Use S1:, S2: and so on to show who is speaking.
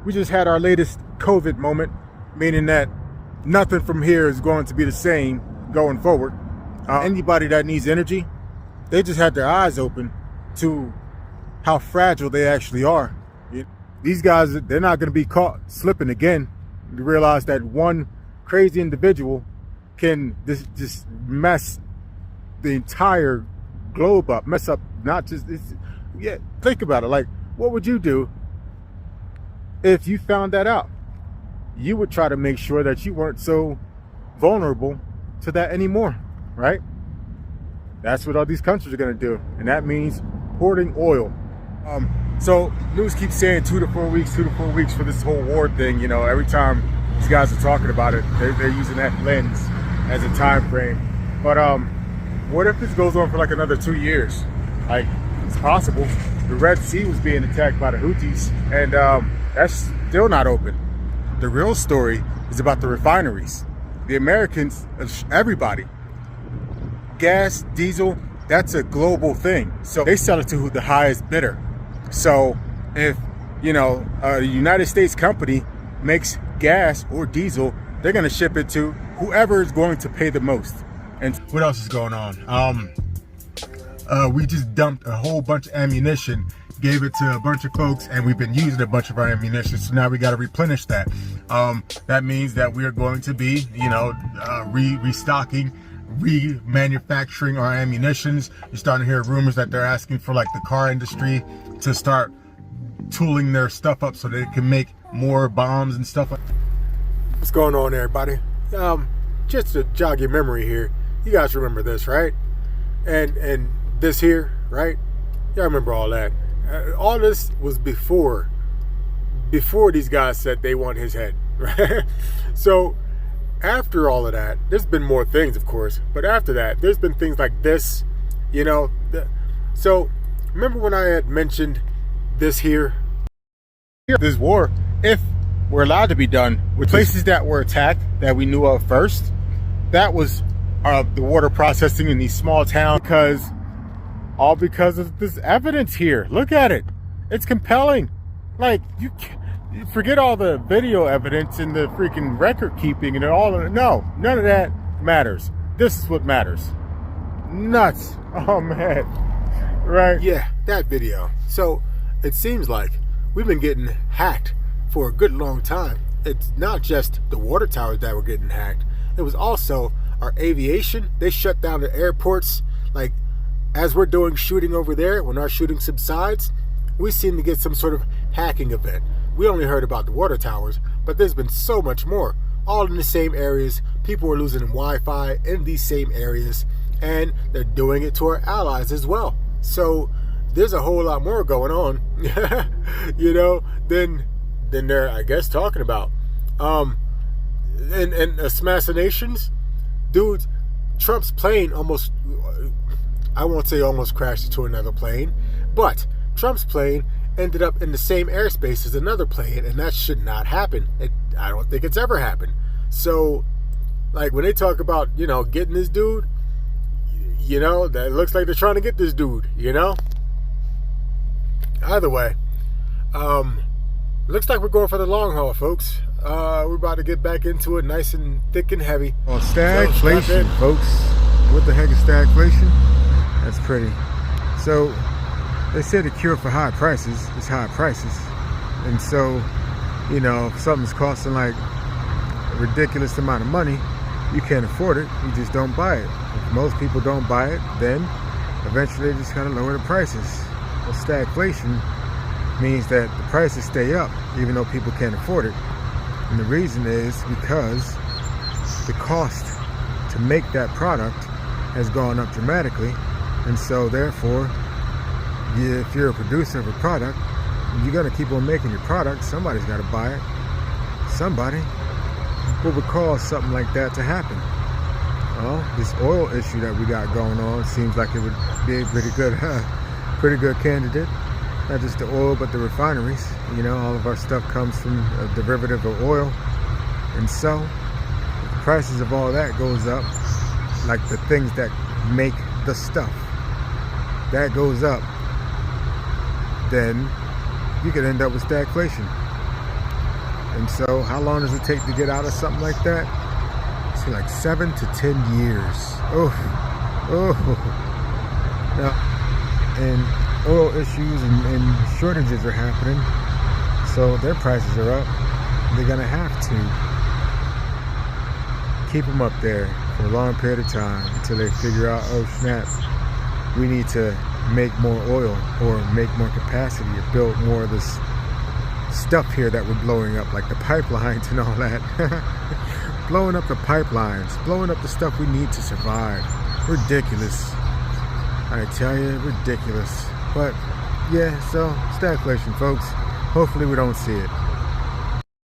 S1: we just had our latest COVID moment, meaning that nothing from here is going to be the same going forward. Anybody that needs energy, they just had their eyes open to how fragile they actually are. These guys, they're not going to be caught slipping again. You realize that one crazy individual can just mess the entire globe up, mess up not just this. Yeah, think about it. Like, what would you do if you found that out? You would try to make sure that you weren't so vulnerable to that anymore, right? That's what all these countries are going to do, and that means hoarding oil. So news keeps saying 2 to 4 weeks for this whole war thing. You know, every time these guys are talking about it, they're using that lens as a time frame. But what if this goes on for like another 2 years? Like, it's possible. The Red Sea was being attacked by the Houthis, and that's still not open. The real story is about the refineries. The Americans, everybody, gas, diesel, that's a global thing. So they sell it to the highest bidder. So if, you know, a United States company makes gas or diesel, they're going to ship it to whoever is going to pay the most. And what else is going on? We just dumped a whole bunch of ammunition, gave it to a bunch of folks, and we've been using a bunch of our ammunition. So now we got to replenish that. That means that we are going to be, you know, restocking, remanufacturing our ammunitions. You're starting to hear rumors that they're asking for like the car industry to start tooling their stuff up so they can make more bombs and stuff. What's going on, everybody? Just to jog your memory here, you guys remember this, right? And this here, right? Y'all remember all that. All this was before these guys said they want his head, right? So after all of that, there's been more things, of course, but after that, there's been things like this, you know. So remember when I had mentioned this here? This war, if we're allowed to be done with places that were attacked that we knew of first, that was the water processing in these small towns, because of this evidence here. Look at it. It's compelling. Like, you forget all the video evidence and the freaking record keeping and all of it. No, none of that matters. This is what matters. Nuts. Oh, man. Right? Yeah, that video. So it seems like we've been getting hacked for a good long time. It's not just the water towers that were getting hacked. It was also our aviation. They shut down the airports. Like, as we're doing shooting over there, when our shooting subsides, we seem to get some sort of hacking event. We only heard about the water towers, but there's been so much more. All in the same areas. People are losing Wi-Fi in these same areas, and they're doing it to our allies as well. So there's a whole lot more going on, you know, than they're, I guess, talking about. And assassinations, dudes. Trump's plane almost, I won't say almost crashed into another plane, but Trump's plane ended up in the same airspace as another plane, and that should not happen. I don't think it's ever happened. So, like, when they talk about, you know, getting this dude, you know, that looks like they're trying to get this dude, you know? Either way, looks like we're going for the long haul, folks. We're about to get back into it nice and thick and heavy. Oh, stagflation, folks. What the heck is stagflation? That's pretty. So, they said the cure for high prices is high prices. And so, you know, if something's costing like a ridiculous amount of money, you can't afford it, you just don't buy it. If most people don't buy it, then eventually they just kind of lower the prices. Well, stagflation means that the prices stay up even though people can't afford it. And the reason is because the cost to make that product has gone up dramatically. And so therefore, if you're a producer of a product, you're going to keep on making your product. Somebody's got to buy it. Somebody. What would cause something like that to happen? Well, this oil issue that we got going on seems like it would be a pretty good candidate. Not just the oil, but the refineries. You know, all of our stuff comes from a derivative of oil. And so, if the prices of all that goes up, like the things that make the stuff, that goes up, then you could end up with stagflation. And so how long does it take to get out of something like that? It's like 7 to 10 years. Oh. Now, and oil issues and shortages are happening, so their prices are up. They're gonna have to keep them up there for a long period of time until they figure out, oh snap, we need to make more oil or make more capacity or build more of this stuff here that we're blowing up, like the pipelines and all that. Blowing up the pipelines, blowing up the stuff we need to survive. Ridiculous. I tell you, ridiculous. But yeah, so stagflation, folks. Hopefully we don't see it.